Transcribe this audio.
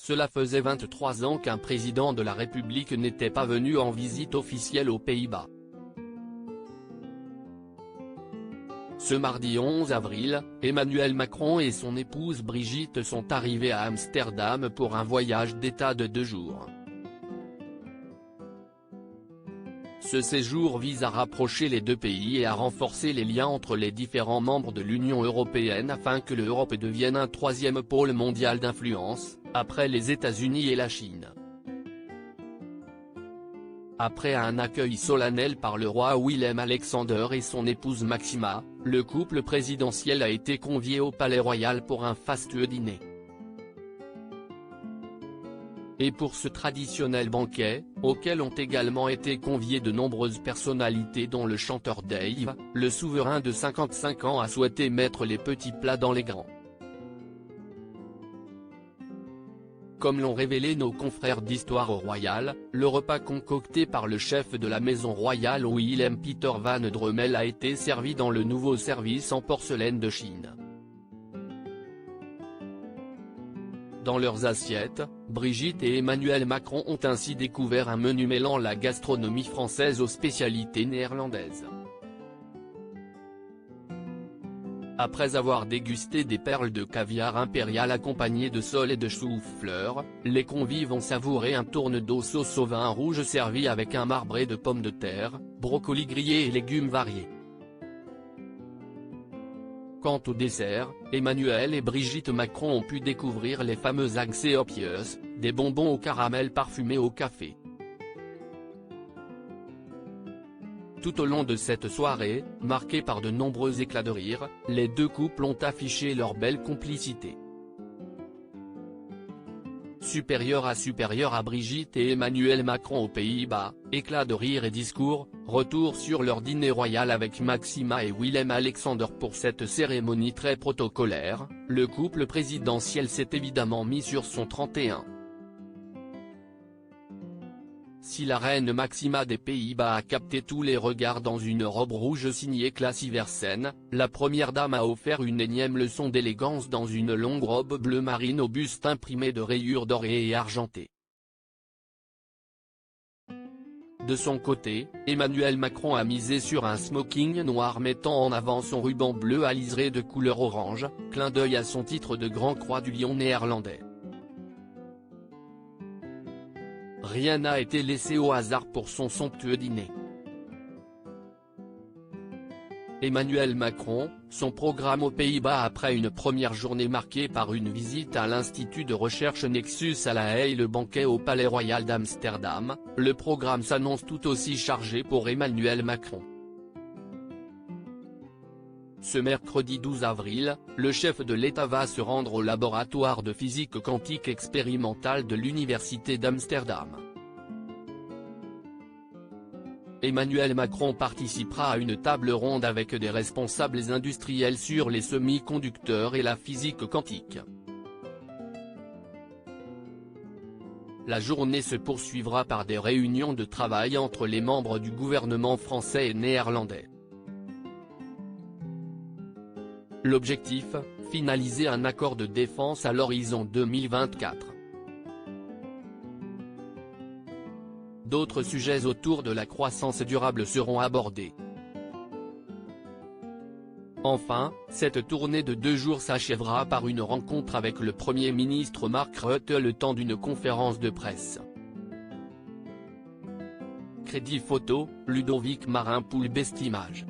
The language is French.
Cela faisait 23 ans qu'un président de la République n'était pas venu en visite officielle aux Pays-Bas. Ce mardi 11 avril, Emmanuel Macron et son épouse Brigitte sont arrivés à Amsterdam pour un voyage d'État de 2 jours. Ce séjour vise à rapprocher les deux pays et à renforcer les liens entre les différents membres de l'Union européenne afin que l'Europe devienne un troisième pôle mondial d'influence, après les États-Unis et la Chine. Après un accueil solennel par le roi Willem-Alexander et son épouse Maxima, le couple présidentiel a été convié au Palais Royal pour un fastueux dîner. Et pour ce traditionnel banquet, auquel ont également été conviées de nombreuses personnalités dont le chanteur Dave, le souverain de 55 ans a souhaité mettre les petits plats dans les grands. Comme l'ont révélé nos confrères d'Histoire Royale, le repas concocté par le chef de la maison royale Willem Peter van Dremel a été servi dans le nouveau service en porcelaine de Chine. Dans leurs assiettes, Brigitte et Emmanuel Macron ont ainsi découvert un menu mêlant la gastronomie française aux spécialités néerlandaises. Après avoir dégusté des perles de caviar impérial accompagnées de sole et de chou-fleur, les convives ont savouré un tourne d'eau sauce au vin rouge servi avec un marbré de pommes de terre, brocolis grillés et légumes variés. Quant au dessert, Emmanuel et Brigitte Macron ont pu découvrir les fameuses Axiopieus, des bonbons au caramel parfumés au café. Tout au long de cette soirée, marquée par de nombreux éclats de rire, les deux couples ont affiché leur belle complicité. Supérieur à Brigitte et Emmanuel Macron aux Pays-Bas, éclats de rire et discours, retour sur leur dîner royal avec Maxima et Willem-Alexander pour cette cérémonie très protocolaire, le couple présidentiel s'est évidemment mis sur son 31. Si la reine Maxima des Pays-Bas a capté tous les regards dans une robe rouge signée Classy Versen, la première dame a offert une énième leçon d'élégance dans une longue robe bleu marine au buste imprimé de rayures dorées et argentées. De son côté, Emmanuel Macron a misé sur un smoking noir mettant en avant son ruban bleu à liseré de couleur orange, clin d'œil à son titre de Grand Croix du Lion néerlandais. Rien n'a été laissé au hasard pour son somptueux dîner. Emmanuel Macron, son programme aux Pays-Bas après une première journée marquée par une visite à l'Institut de recherche Nexus à La Haye et le banquet au Palais Royal d'Amsterdam, le programme s'annonce tout aussi chargé pour Emmanuel Macron. Ce mercredi 12 avril, le chef de l'État va se rendre au laboratoire de physique quantique expérimentale de l'Université d'Amsterdam. Emmanuel Macron participera à une table ronde avec des responsables industriels sur les semi-conducteurs et la physique quantique. La journée se poursuivra par des réunions de travail entre les membres du gouvernement français et néerlandais. L'objectif, finaliser un accord de défense à l'horizon 2024. D'autres sujets autour de la croissance durable seront abordés. Enfin, cette tournée de 2 jours s'achèvera par une rencontre avec le Premier ministre Mark Rutte le temps d'une conférence de presse. Crédit photo, Ludovic Marin pour Bestimage.